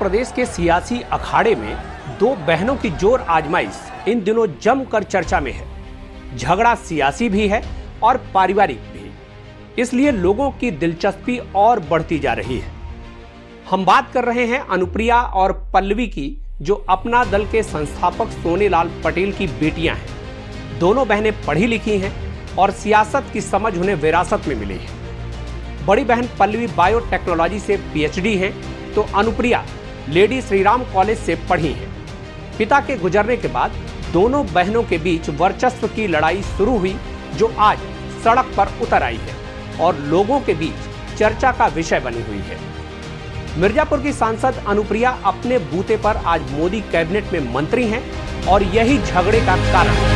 प्रदेश के सियासी अखाड़े में दो बहनों की जोर आजमाइश इन दिनों जमकर चर्चा में है। झगड़ा सियासी भी है और पारिवारिक भी, इसलिए लोगों की दिलचस्पी और बढ़ती जा रही है। हम बात कर रहे हैं अनुप्रिया और पल्लवी की, जो अपना दल के संस्थापक सोनेलाल पटेल की बेटियां हैं। दोनों बहनें पढ़ी लिखी हैं और सियासत की समझ उन्हें विरासत में मिली है। बड़ी बहन पल्लवी बायोटेक्नोलॉजी से पीएचडी हैं, तो अनुप्रिया लेडी श्रीराम कॉलेज से पढ़ी हैं। पिता के गुजरने के बाद दोनों बहनों के बीच वर्चस्व की लड़ाई शुरू हुई, जो आज सड़क पर उतर आई है और लोगों के बीच चर्चा का विषय बनी हुई है। मिर्जापुर की सांसद अनुप्रिया अपने बूते पर आज मोदी कैबिनेट में मंत्री हैं और यही झगड़े का कारण है।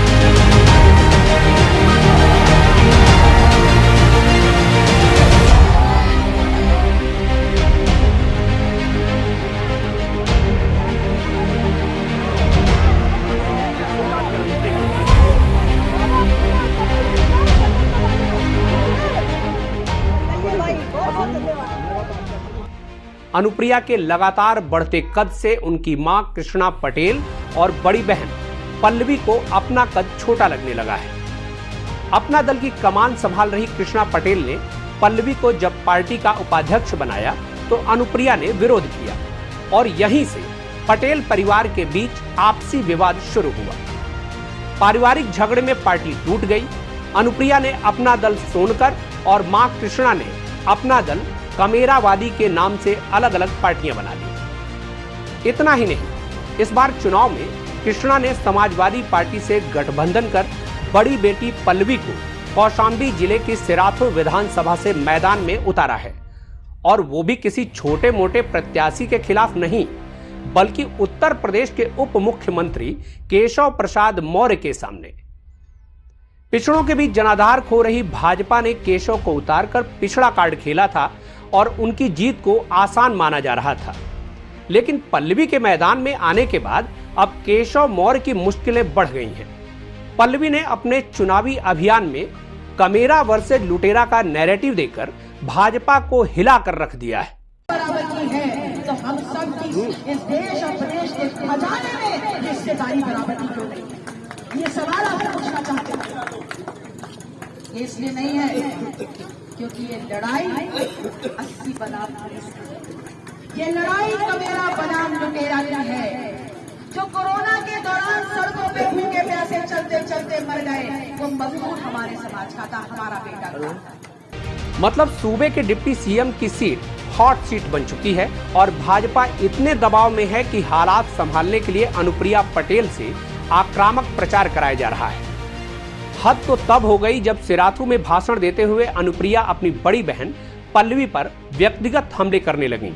अनुप्रिया के लगातार बढ़ते कद से उनकी मां कृष्णा पटेल और बड़ी बहन पल्लवी को अपना कद छोटा लगने लगा है। अपना दल की कमान संभाल रही कृष्णा पटेल ने पल्लवी को जब पार्टी का उपाध्यक्ष बनाया तो अनुप्रिया ने विरोध किया और यहीं से पटेल परिवार के बीच आपसी विवाद शुरू हुआ। पारिवारिक झगड़े में पार्टी टूट गई। अनुप्रिया ने अपना दल सोनकर और मां कृष्णा ने अपना दल कमेरावादी के नाम से अलग अलग पार्टियां बना ली। इतना ही नहीं, इस बार चुनाव में कृष्णा ने समाजवादी पार्टी से गठबंधन कर बड़ी बेटी पल्लवी को कौशाम्बी जिले की सिराथू विधानसभा से मैदान में उतारा है, और वो भी किसी छोटे मोटे प्रत्याशी के खिलाफ नहीं, बल्कि उत्तर प्रदेश के उप मुख्यमंत्री केशव प्रसाद मौर्य के सामने। पिछड़ों के बीच जनाधार खो रही भाजपा ने केशव को उतारकर पिछड़ा कार्ड खेला था और उनकी जीत को आसान माना जा रहा था। लेकिन पल्लवी के मैदान में आने के बाद अब केशव मौर्य की मुश्किलें बढ़ गई हैं। पल्लवी ने अपने चुनावी अभियान में कमेरा वर्सेस लुटेरा का नैरेटिव देकर भाजपा को हिला कर रख दिया है। तो हम सब की इस देश और प्रदेश के खजाने में हिस्सेदारी बराबर की क्यों नहीं? ये सवाल आप पूछना चाहते हैं। इसलिए नहीं है क्योंकि ये लड़ाई 80 बनाम, ये लड़ाई कमेरा बनाम लुटेरा की है। जो कोरोना के दौरान सड़कों पे भूखे प्यासे चलते चलते मर गए, वो मजदूर हमारे समाज का था, हमारा बेटा था। मतलब सूबे के डिप्टी सीएम की सीट हॉट सीट बन चुकी है और भाजपा इतने दबाव में है कि हालात संभालने के लिए अनुप्रिया पटेल से आक्रामक प्रचार कराया जा रहा है। हद तो तब हो गई जब सिराथू में भाषण देते हुए अनुप्रिया अपनी बड़ी बहन पल्लवी पर व्यक्तिगत हमले करने लगी।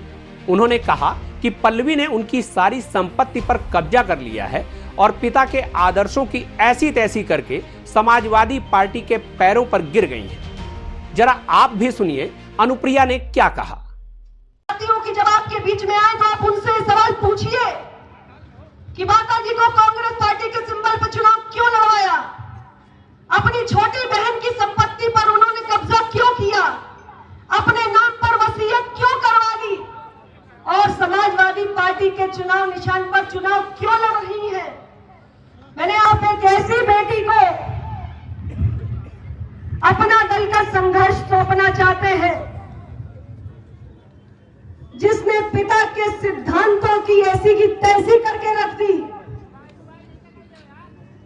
उन्होंने कहा कि पल्लवी ने उनकी सारी संपत्ति पर कब्जा कर लिया है और पिता के आदर्शों की ऐसी तैसी करके समाजवादी पार्टी के पैरों पर गिर गई हैं। जरा आप भी सुनिए अनुप्रिया ने क्या कहा। की जब आपके बीच में आए तो आप उनसे सवाल पूछिए कि माता जी को कांग्रेस पार्टी के सिंबल पर चुनाव क्यों लड़वाया, अपनी छोटी बहन की संपत्ति पर उन्होंने कब्जा क्यों किया, अपने नाम पर वसीयत क्यों करवा ली और समाजवादी पार्टी के चुनाव निशान पर चुनाव क्यों लड़ रही है। मैंने आप एक ऐसी बेटी को अपना दल का संघर्ष सौंपना चाहते हैं जिसने पिता के सिद्धांतों की ऐसी की तैसी करके रख दी,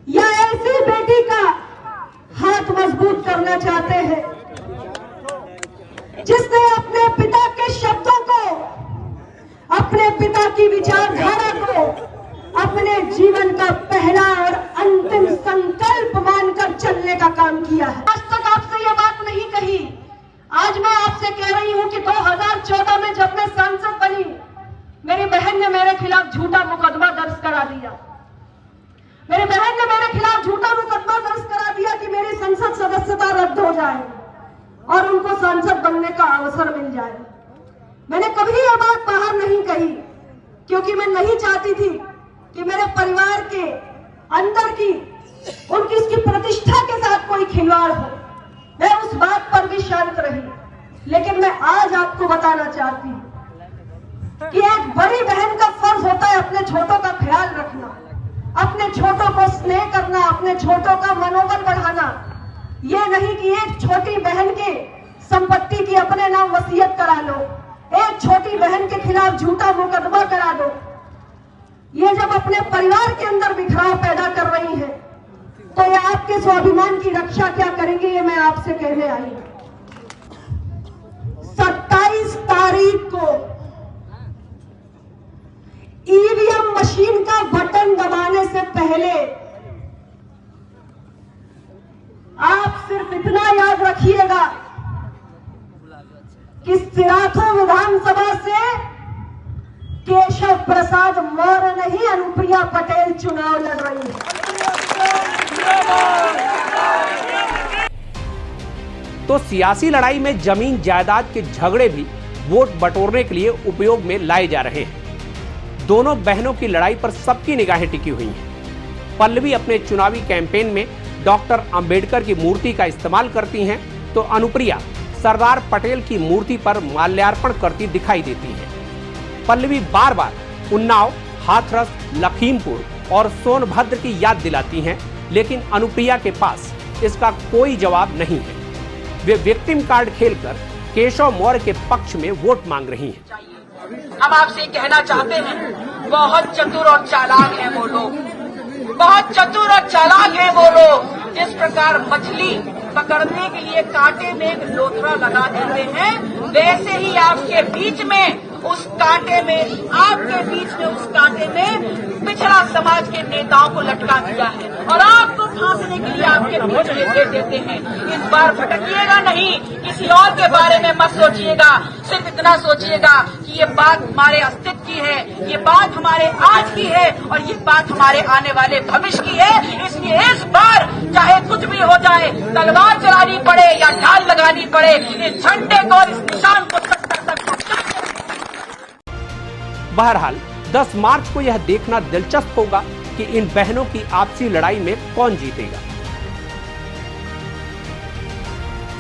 या ऐसी बेटी का हाथ मजबूत करना चाहते हैं जिसने अपने पिता के शब्दों को, अपने पिता की विचारधारा को अपने जीवन का पहला और अंतिम संकल्प मानकर चलने का काम किया है। आज तक आपसे यह बात नहीं कही, आज मैं आपसे कह रही हूं कि 2014 में जब मैं सांसद बनी, मेरी बहन ने मेरे खिलाफ झूठा मुकदमा दर्ज करा दिया। मेरी बहन ने मेरे खिलाफ झूठा मुकदमा दर्ज करा दिया कि मेरी संसद सदस्यता रद्द हो जाए और उनको सांसद बनने का अवसर मिल जाए। मैंने कभी यह बात बाहर नहीं कही क्योंकि मैं नहीं चाहती थी कि मेरे परिवार के अंदर की उनकी इसकी प्रतिष्ठा के साथ कोई खिलवाड़ हो। मैं उस बात पर भी शांत रही, लेकिन मैं आज आपको बताना चाहती हूं कि एक बड़ी बहन का फर्ज होता है अपने छोटों का ख्याल रखना, अपने छोटों को स्नेह करना, अपने छोटों का मनोबल बढ़ाना। ये नहीं कि एक छोटी बहन की संपत्ति की अपने नाम वसीयत करा लो, एक छोटी बहन के खिलाफ झूठा मुकदमा करा दो। ये जब अपने परिवार के अंदर बिखराव पैदा कर रही है तो ये आपके स्वाभिमान की रक्षा क्या करेंगे, ये मैं आपसे कहने आई हूं। 27 तारीख को ईवीएम मशीन का बटन दबाने से पहले आप सिर्फ इतना याद रखिएगा कि सिराथू विधानसभा से केशव प्रसाद मौर्य नहीं, अनुप्रिया पटेल चुनाव लड़ रही है। तो सियासी लड़ाई में जमीन जायदाद के झगड़े भी वोट बटोरने के लिए उपयोग में लाए जा रहे हैं। दोनों बहनों की लड़ाई पर सबकी निगाहें टिकी हुई हैं। पल्लवी अपने चुनावी कैंपेन में डॉक्टर अंबेडकर की मूर्ति का इस्तेमाल करती हैं, तो अनुप्रिया सरदार पटेल की मूर्ति पर माल्यार्पण करती दिखाई देती हैं। पल्लवी बार बार उन्नाव, हाथरस, लखीमपुर और सोनभद्र की याद दिलाती हैं, लेकिन अनुप्रिया के पास इसका कोई जवाब नहीं है। वे विक्टिम कार्ड खेलकर केशव मौर्य के पक्ष में वोट मांग रही हैं। हम आपसे कहना चाहते हैं, बहुत चतुर और चालाक हैं वो लोग, बहुत चतुर और चालाक हैं वो लोग। जिस प्रकार मछली पकड़ने के लिए कांटे में एक लोथड़ा लगा देते हैं, वैसे ही आपके बीच में उस कांटे में, आपके बीच में उस कांटे में पिछड़ा समाज के नेताओं को लटका दिया है और आपको फांसने के लिए आपके बीच में दे देते हैं। इस बार भटकिएगा नहीं, किसी और के बारे में मत सोचिएगा, सिर्फ इतना सोचिएगा कि ये बात हमारे अस्तित्व की है, ये बात हमारे आज की है और ये बात हमारे आने वाले भविष्य की है। इसलिए इस बार चाहे कुछ भी हो जाए, तलवार चलानी पड़े या ढाल लगानी पड़े, इस झंडे को और इस निशान को तक पहुंचा। बहरहाल 10 मार्च को यह देखना दिलचस्प होगा कि इन बहनों की आपसी लड़ाई में कौन जीतेगा।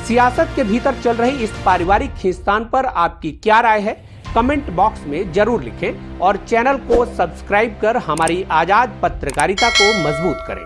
सियासत के भीतर चल रही इस पारिवारिक खींचतान पर आपकी क्या राय है, कमेंट बॉक्स में जरूर लिखें और चैनल को सब्सक्राइब कर हमारी आजाद पत्रकारिता को मजबूत करें।